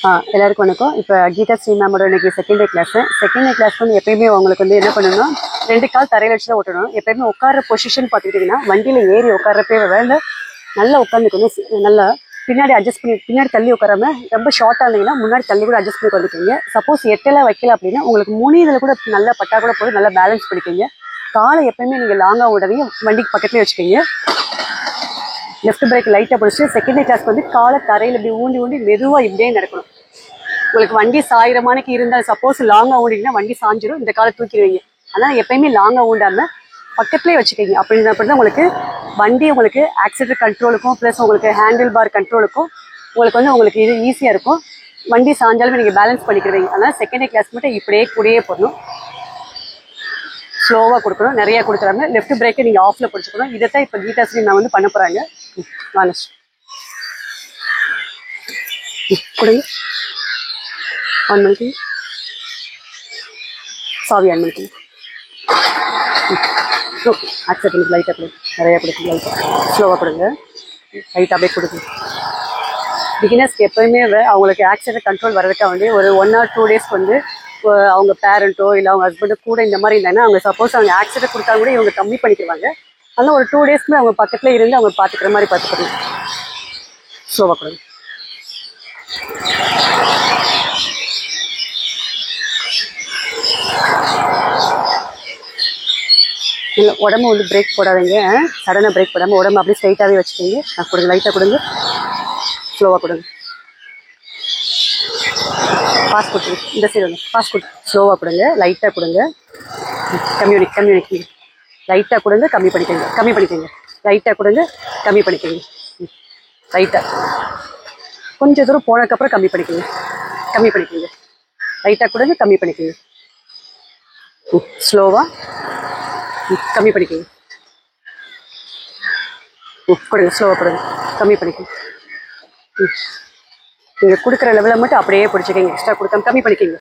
எல்லாருக்கும் வணக்கம். இப்போ கீதா ஸ்ரீ மேமோட இன்னைக்கு second day class. Second day class வந்து எப்பயுமே உங்களுக்கு வந்து என்ன பண்ணணும்னா 2 கால் தரையில வச்சு தான் ஓட்டணும். எப்பயுமே உட்கார பொசிஷன் பார்த்துக்கிட்டிங்கன்னா வண்டியில் ஏறி உட்காரப்பே வேலை நல்லா உட்காந்துக்கணும். நல்லா பின்னாடி அட்ஜஸ்ட் பண்ணி பின்னாடி தள்ளி உட்காராம ரொம்ப ஷார்ட்டாக இருந்தீங்கன்னா முன்னாடி தள்ளி கூட அட்ஜஸ்ட் பண்ணி உட்காந்துக்கீங்க. சப்போஸ் எட்டெல்லாம் வைக்கல அப்படின்னா உங்களுக்கு முனிதில் கூட நல்லா பட்டா கூட போய் நல்லா பேலன்ஸ் பண்ணிக்கிங்க. காலை எப்பயுமே நீங்கள் லாங்காக விடாதீங்க, வண்டிக்கு பக்கத்துலேயே வச்சுக்கிங்க. லெஃப்ட் பிரேக் லைட்டாக பிடிச்சிட்டு செகண்ட் டே கிளாஸ்க்கு வந்து காலை தரையில் இப்படி ஊண்டி ஊண்டி மெதுவாக இப்படியே நடக்கணும். உங்களுக்கு வண்டி சாயிரமானக்கு இருந்தால் சப்போஸ் லாங்காக ஊண்டிங்கன்னா வண்டி சாஞ்சிடும், இந்த காலை தூக்கிடுவீங்க. அதனால் எப்பயுமே லாங்காக ஊண்டாமல் பக்கத்துலேயே வச்சுக்கிங்க. அப்படின்றப்ப தான் உங்களுக்கு வண்டி உங்களுக்கு ஆக்சிலேட்டர் கண்ட்ரோலுக்கும் ப்ளஸ் உங்களுக்கு ஹேண்டில் பார் கண்ட்ரோலுக்கும் உங்களுக்கு இது ஈஸியாக இருக்கும். வண்டி சாஞ்சாலுமே நீங்கள் பேலன்ஸ் பண்ணிக்கிடுவீங்க. அதனால் செகண்ட் டே கிளாஸ் மட்டும் இப்படியே கூடயே போடணும். ஸ்லோவாக கொடுக்கணும், நிறையா கொடுக்குறாங்க. லெஃப்ட் பிரேக்கை நீங்கள் ஆஃபில் பிடிச்சிக்கணும். இதை தான் இப்போ கீதா ஸ்ரீ நான் வந்து பண்ண போகிறாங்க. வானஸ் கொடுங்க, ஆன் பண்ணிக்கி, சாவி ஆன் பண்ணிக்கி. ஓகே, ஆக்செப்ட் பண்ணி லைட்டாக கொடுங்க, நிறையா கொடுங்க, லைட்டாக ஸ்லோவாக கொடுங்க, லைட்டாக அப்படியே கொடுங்க. பிகினர்ஸ்க்கு எப்போயுமே அவங்களுக்கு ஆக்சிடென்ட் கண்ட்ரோல் வர்றதுக்காக வந்து ஒரு 1 or 2 days வந்து அவங்க பேரண்ட்டோ இல்லை அவங்க ஹஸ்பண்டோ கூட இந்த மாதிரி இருந்தாங்கன்னா அவங்க சப்போஸ் அவங்க ஆக்சிடென்ட் கொடுத்தா கூட இவங்க கம்மி பண்ணிக்குவாங்க. அதனால் ஒரு 2 daysக்கு அவங்க பக்கத்தில் இருந்து அவங்க பார்த்துக்கிற மாதிரி பார்த்துக்கணும். ஸ்லோவாக கொடுங்க. இல்லை உடம்பு வந்து பிரேக் போடாதீங்க, சடனாக பிரேக் போடாமல் உடம்பு அப்படியே ஸ்ட்ரைட்டாகவே வச்சுக்கிங்க. கொடுங்க, லைட்டாக கொடுங்க, ஸ்லோவாக கொடுங்க. பாஸ் கொடுங்க, இந்த சைடு வந்து பாஸ் கொடுங்க, ஸ்லோவாக கொடுங்க, லைட்டாக கொடுங்க. கம்யூனிக் லைட்டாக கொடுங்க, கம்மி பண்ணிக்கோங்க. லைட்டாக கொடுங்க, கம்மி பண்ணிக்கோங்க. லைட்டாக கொஞ்சம் தூரம் போனதுக்கப்புறம் கம்மி பண்ணிக்கோங்க. லைட்டாக கொடுங்க, கம்மி பண்ணிக்கோங்க. ஸ்லோவாக கம்மி பண்ணிக்கோங்க. கொடுங்க, ஸ்லோவாக கொடுங்க, கம்மி பண்ணிக்கோங்க. நீங்கள் கொடுக்குற லெவலில் மட்டும் அப்படியே பிடிச்சிக்கிங்க, எக்ஸ்ட்ரா கொடுக்காம கம்மி பண்ணிக்கோங்க.